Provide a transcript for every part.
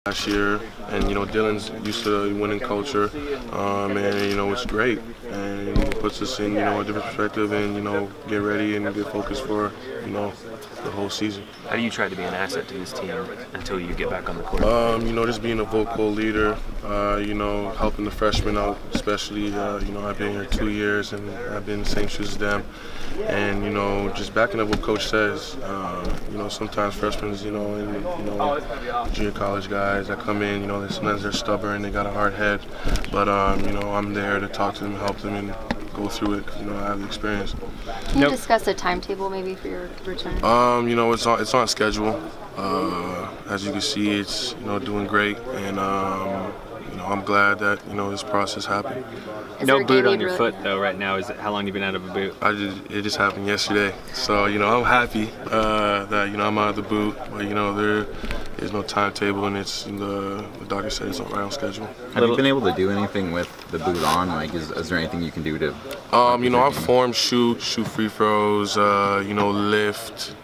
last year, and Dillon's used to winning culture, and it's great, and it puts us in a different perspective, and get ready and get focused for the whole season. How do you try to be an asset to this team until you get back on the court? Just being a vocal leader, helping the freshmen out, especially, I've been here 2 years and I've been in the same shoes as them. And, just backing up what Coach says, sometimes freshmen, and, junior college guys that come in, sometimes they're stubborn, they got a hard head. But, I'm there to talk to them, help them, and go through it. I have the experience. Can you discuss a timetable maybe for your return? It's on schedule. As you can see, it's doing great, and I'm glad that this process happened. No boot on your foot though right now. How long have you been out of a boot? It just happened yesterday, so I'm happy that I'm out of the boot. But there is no timetable, and it's the doctor said it's right on schedule. Have you been able to do anything with the boot on? Like, is there anything you can do to? I form, shoot free throws, lift,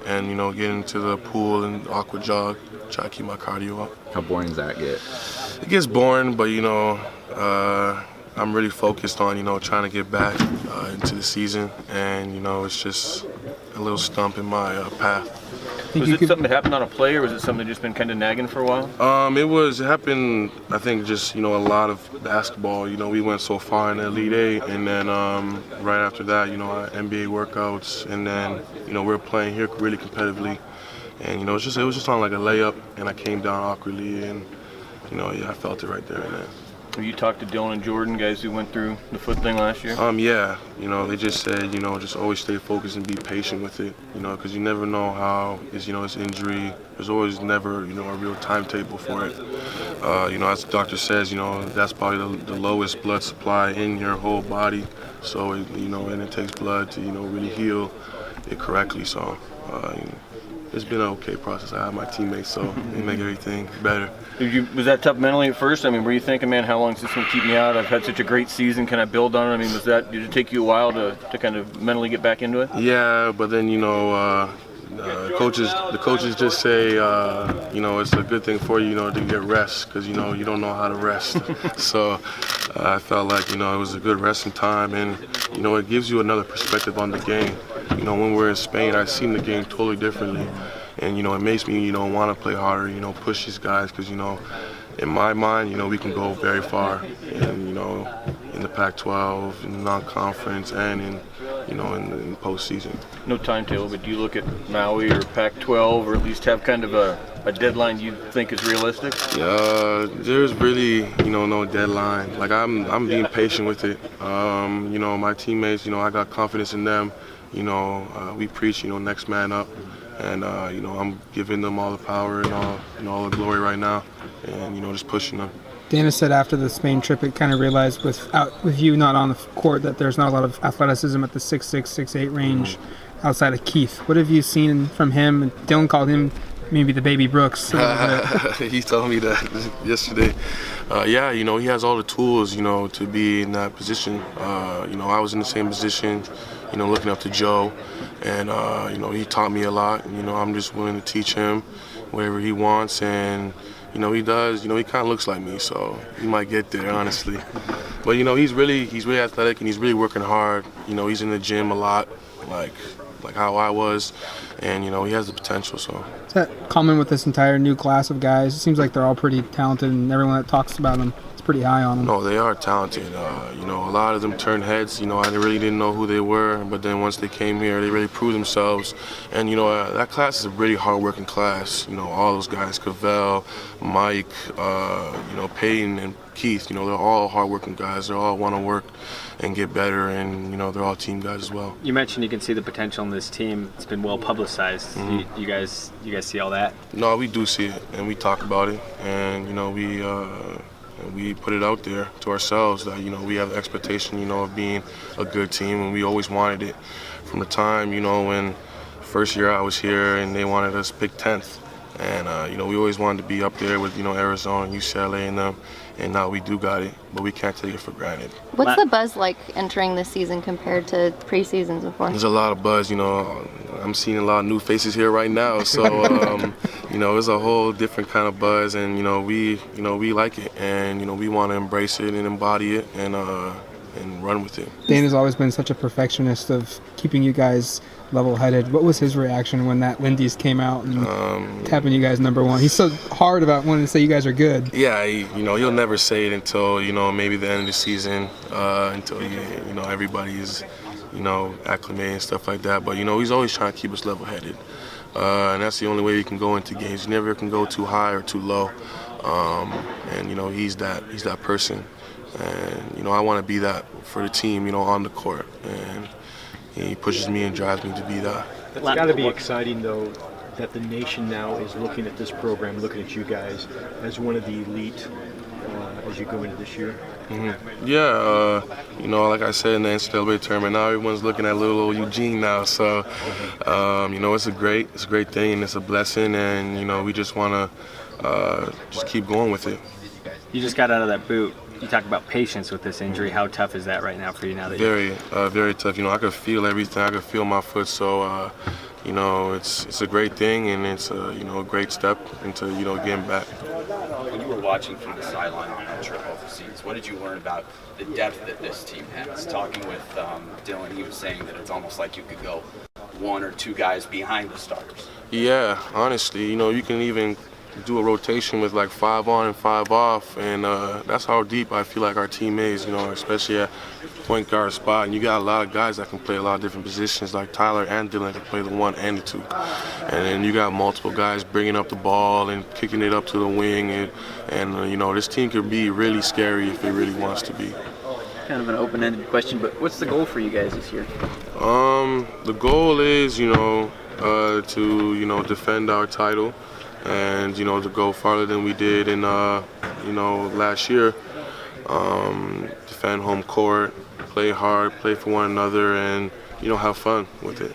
and get into the pool and aqua jog, try to keep my cardio up. How boring does that get? It gets boring, but I'm really focused on trying to get back into the season, and it's just a little stump in my path. Was it something that happened on a play, or was it something that just been kind of nagging for a while? It happened, I think, just a lot of basketball. We went so far in the Elite Eight, and then right after that, our NBA workouts, and then we were playing here really competitively, and it was just on like a layup, and I came down awkwardly, and I felt it right there and then. Have you talked to Dillon and Jordan, guys who went through the foot thing last year? Yeah. They just said, just always stay focused and be patient with it, because you never know how it's injury. There's always never, a real timetable for it. As the doctor says, that's probably the lowest blood supply in your whole body. So, and it takes blood to, really heal it correctly. So, it's been an okay process. I have my teammates, so they make everything better. Was that tough mentally at first? Were you thinking, man, how long is this going to keep me out? I've had such a great season. Can I build on it? Did it take you a while to kind of mentally get back into it? Yeah, but then, the coaches just say, it's a good thing for you, to get rest, because, you don't know how to rest. So I felt like, it was a good resting time, and, it gives you another perspective on the game. When we're in Spain, I've seen the game totally differently. And, it makes me, want to play harder, push these guys, because, in my mind, we can go very far. And, in the Pac-12, in the non-conference, and in in postseason. No timetable, but do you look at Maui or Pac-12, or at least have kind of a deadline you think is realistic? Yeah, there's really, no deadline. Like, I'm being patient with it. My teammates, I got confidence in them. We preach, next man up. And, I'm giving them all the power and all the glory right now, and, just pushing them. Dana said after the Spain trip, it kind of realized with you not on the court that there's not a lot of athleticism at the 6'6", 6'8" range outside of Keith. What have you seen from him? Dillon called him maybe the baby Brooks. He told me that yesterday. He has all the tools, to be in that position. I was in the same position, looking up to Joe, and he taught me a lot. And, I'm just willing to teach him whatever he wants, and he does. He kind of looks like me, so he might get there, honestly. But he's really athletic, and he's really working hard. He's in the gym a lot, like how I was, and he has the potential. So is that common with this entire new class of guys? It seems like they're all pretty talented, and everyone that talks about them is pretty high on them. No, they are talented. A lot of them turned heads. I really didn't know who they were, but then once they came here, they really proved themselves. And that class is a really hard-working class. All those guys, Cavell, Mike, Peyton, and Keith. They're all hard-working guys. They all want to work and get better, and they're all team guys as well. You mentioned you can see the potential in this team. It's been well publicized. Mm-hmm. You guys see all that? No, we do see it, and we talk about it, and we put it out there to ourselves that we have the expectation of being a good team, and we always wanted it from the time when first year I was here and they wanted us pick 10th, and we always wanted to be up there with Arizona, UCLA, and them. And now we do got it, but we can't take it for granted. What's the buzz like entering this season compared to pre-seasons before? There's a lot of buzz. I'm seeing a lot of new faces here right now, so you know, it's a whole different kind of buzz, and we like it, and we want to embrace it and embody it and run with it. Dan has always been such a perfectionist of keeping you guys level-headed. What was his reaction when that Lindy's came out and tapping you guys number one? He's so hard about wanting to say you guys are good. Yeah, he'll never say it until maybe the end of the season, until everybody is acclimated and stuff like that. But he's always trying to keep us level-headed, and that's the only way you can go into games. You never can go too high or too low, and he's that person, and I want to be that for the team, on the court, and he pushes me and drives me to be that. It's got to be exciting, though, that the nation now is looking at this program, looking at you guys as one of the elite as you go into this year. Mm-hmm. Yeah, like I said in the NCAA tournament, now everyone's looking at little old Eugene now. So, it's a great thing, and it's a blessing, and we just want to just keep going with it. You just got out of that boot. You talk about patience with this injury. How tough is that right now for you now that very tough. I could feel everything. I could feel my foot. So, it's a great thing, and it's a great step into getting back. When you were watching from the sideline on that trip overseas, what did you learn about the depth that this team has? Talking with Dillon, he was saying that it's almost like you could go one or two guys behind the starters. Yeah, honestly, you can even do a rotation with like 5 on and 5 off, and that's how deep I feel like our team is, especially at point guard spot. And you got a lot of guys that can play a lot of different positions, like Tyler and Dillon can play the 1 and the 2. And then you got multiple guys bringing up the ball and kicking it up to the wing, and this team could be really scary if it really wants to be. Kind of an open-ended question, but what's the goal for you guys this year? The goal is, to defend our title, and to go farther than we did in last year. Defend home court, play hard, play for one another, and have fun with it.